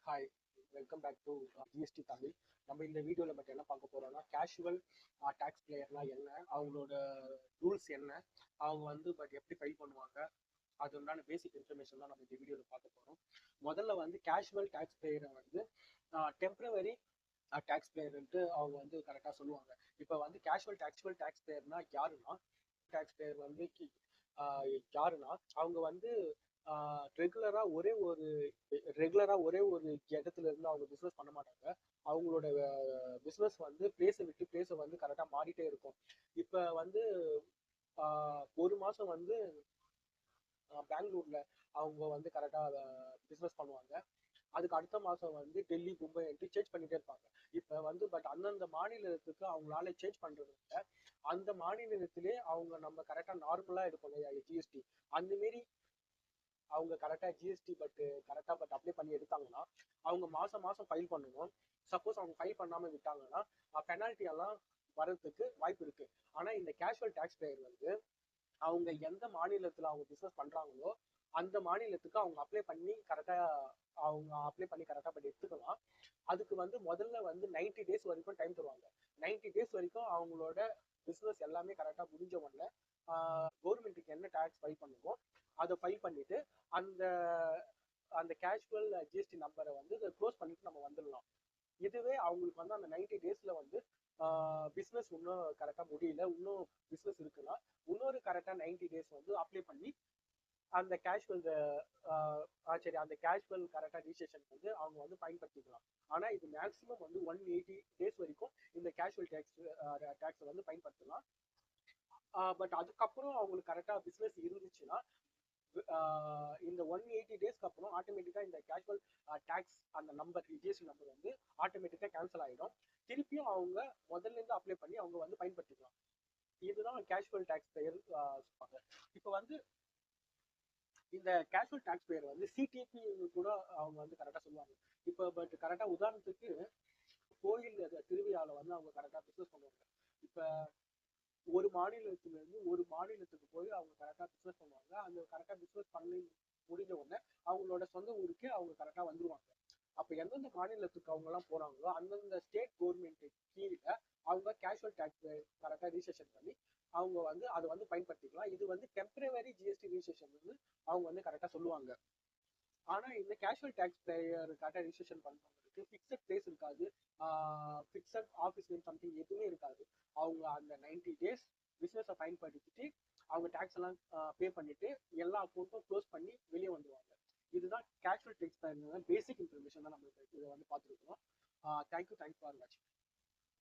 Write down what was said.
Hi, welcome back to GST Tamil. நம்ம இந்த வீடியோவில் பற்றி என்ன பார்க்க போகிறோம்னா, கேஷுவல் டேக்ஸ் பிளேயர்னா என்ன, அவங்களோட ரூல்ஸ் என்ன, அவங்க வந்து எப்படி ஃபைல் பண்ணுவாங்க, அது உண்டான பேசிக் இன்ஃபர்மேஷன் தான் நம்ம இந்த வீடியோவில் பார்க்க போகிறோம். முதல்ல வந்து கேஷுவல் டேக்ஸ் பிளேயரை வந்து டெம்பரவரி டேக்ஸ் பிளேயர்ன்ட்டு அவங்க வந்து கரெக்டாக சொல்லுவாங்க. இப்போ வந்து கேஷுவல் டேக்ஸ் பிளேயர்னா யாருன்னா, டேக்ஸ் பிளேயர் வந்து யாருன்னா அவங்க வந்து ரெகுலரா ஒரே ஒரு இடத்துல இருந்து அவங்க பிசினஸ் பண்ண மாட்டாங்க. அவங்களோட பிசினஸ் வந்து பிளேஸை விட்டு பிளேஸை வந்து கரெக்டா மாறிட்டே இருக்கும். இப்ப வந்து ஒரு மாசம் வந்து பெங்களூர்ல அவங்க வந்து கரெக்டா பிசினஸ் பண்ணுவாங்க. அதுக்கு அடுத்த மாசம் வந்து டெல்லி, மும்பை சேஞ்ச் பண்ணிட்டே இருப்பாங்க. இப்ப வந்து அந்தந்த மாநிலத்துக்கு அவங்களால சேஞ்ச் பண்றது இல்லை. அந்த மாநிலத்திலே அவங்க நம்ம கரெக்டா நார்மலா எடுப்போம் ஜிஎஸ்டி. அந்த மாரி அவங்க கரெக்டா ஜிஎஸ்டி கரெக்டா அப்ளை பண்ணி எடுத்தாங்கன்னா அவங்க மாசம் மாசம் ஃபைல் பண்ணணும். சப்போஸ் அவங்க ஃபைல் பண்ணாம விட்டாங்கன்னா பெனால்ட்டி எல்லாம் வர்றதுக்கு வாய்ப்பு இருக்கு. ஆனா இந்த கேஷுவல் டேக்ஸ் பிளேயர் வந்து அவங்க எந்த மாநிலத்துல அவங்க பிசினஸ் பண்றாங்களோ அந்த மாநிலத்துக்கு அவங்க அப்ளை பண்ணி கரெக்டா எடுத்துக்கலாம். அதுக்கு வந்து முதல்ல வந்து 90 days வரைக்கும் டைம் தருவாங்க. 90 days வரைக்கும் அவங்களோட பிசினஸ் எல்லாமே கரெக்டா முடிஞ்ச உடனே கவர்மெண்ட்டுக்கு என்ன டேக்ஸ் ஃபைல் பண்ணுமோ அதை ஃபைல் பண்ணிட்டு அந்த அந்த கேஷுவல் ஜிஎஸ்டி நம்பரை வந்து க்ளோஸ் பண்ணிட்டு நம்ம வந்துடலாம். இதுவே அவங்களுக்கு வந்து அந்த 90 daysல வந்து பிஸ்னஸ் இன்னும் கரெக்டாக முடியல, இன்னும் பிஸ்னஸ் இருக்குன்னா இன்னொரு கரெக்டாக 90 days வந்து அப்ளை பண்ணி அந்த கேஷுவல் அந்த கேஷுவல் கரெக்டாக ரிஜிஸ்ட்ரேஷன் வந்து அவங்க வந்து பயன்படுத்திக்கலாம். ஆனால் இது மேக்ஸிமம் வந்து 180 days வரைக்கும் இந்த கேஷுவல் டேக்ஸை வந்து பயன்படுத்தலாம். பட் அதுக்கப்புறம் அவங்களுக்கு கரெக்டாக பிஸ்னஸ் இருந்துச்சுன்னா இந்த 180 daysக்கு அப்புறம் ஆட்டோமேட்டிக்கா இந்த கேஷுவல் டேக்ஸ் அந்த நம்பர் ஜிஎஸ்டி நம்பர் வந்து ஆட்டோமேட்டிக்கா கேன்சல் ஆயிடும். திருப்பியும் அவங்க முதல்ல இருந்து அப்ளை பண்ணி அவங்க வந்து பயன்படுத்திக்கலாம். இதுதான் கேஷுவல் டேக்ஸ் பெயர் சொல்லுவாங்க. இப்போ வந்து இந்த கேஷுவல் டேக்ஸ் பெயர் வந்து சிடிபி கூட அவங்க வந்து கரெக்டா சொல்லுவாங்க. இப்போ கரெக்டா உதாரணத்துக்கு கோயில் திருவிழாவில் வந்து அவங்க கரெக்டா பிசினஸ் பண்ணுவாங்க. இப்போ ஒரு மாநிலத்திலிருந்து ஒரு மாநிலத்துக்கு போய் அவங்க கரெக்டா பிசினஸ் பண்ணுவாங்க. அந்த கரெக்டா பிசினஸ் பண்ணி முடிஞ்ச உடனே அவங்களோட சொந்த ஊருக்கு அவங்க கரெக்டா வந்துருவாங்க. அப்ப எந்தெந்த மாநிலத்துக்கு அவங்க எல்லாம் போறாங்களோ அந்தந்த ஸ்டேட் கவர்மெண்ட் கீழே அவங்க கேஷுவல் டேக்ஸ் கரெக்டா ரிஜிஸ்ட்ரேஷன் பண்ணி அவங்க வந்து அதை வந்து பயன்படுத்திக்கலாம். இது வந்து டெம்பரவரி ஜிஎஸ்டி ரிஜிஸ்ட்ரேஷன் வந்து அவங்க வந்து கரெக்டா சொல்லுவாங்க. ஆனா இந்த கேஷுவல் டேக்ஸ் பிளேயர் கரெக்டா ரிஜிஸ்ட்ரேஷன் பண்றவங்களுக்கு ஃபிக்ஸட் பிளேஸ் இருக்காது, ஃபிக்ஸட் ஆஃபீஸ் நேம் சம்திங் எதுவுமே இருக்காது. அவங்க அந்த 90 days பிசினஸை பயன்படுத்திட்டு அவங்க டேக்ஸ் எல்லாம் பே பண்ணிட்டு எல்லா அக்கௌண்ட்டும் க்ளோஸ் பண்ணி வெளியே வந்துருவாங்க. இதுதான் casual taxpayer basic information தான் நம்ம இதை வந்து பார்த்துருக்கோம். தேங்க்யூ ஃபார் வாட்சிங்.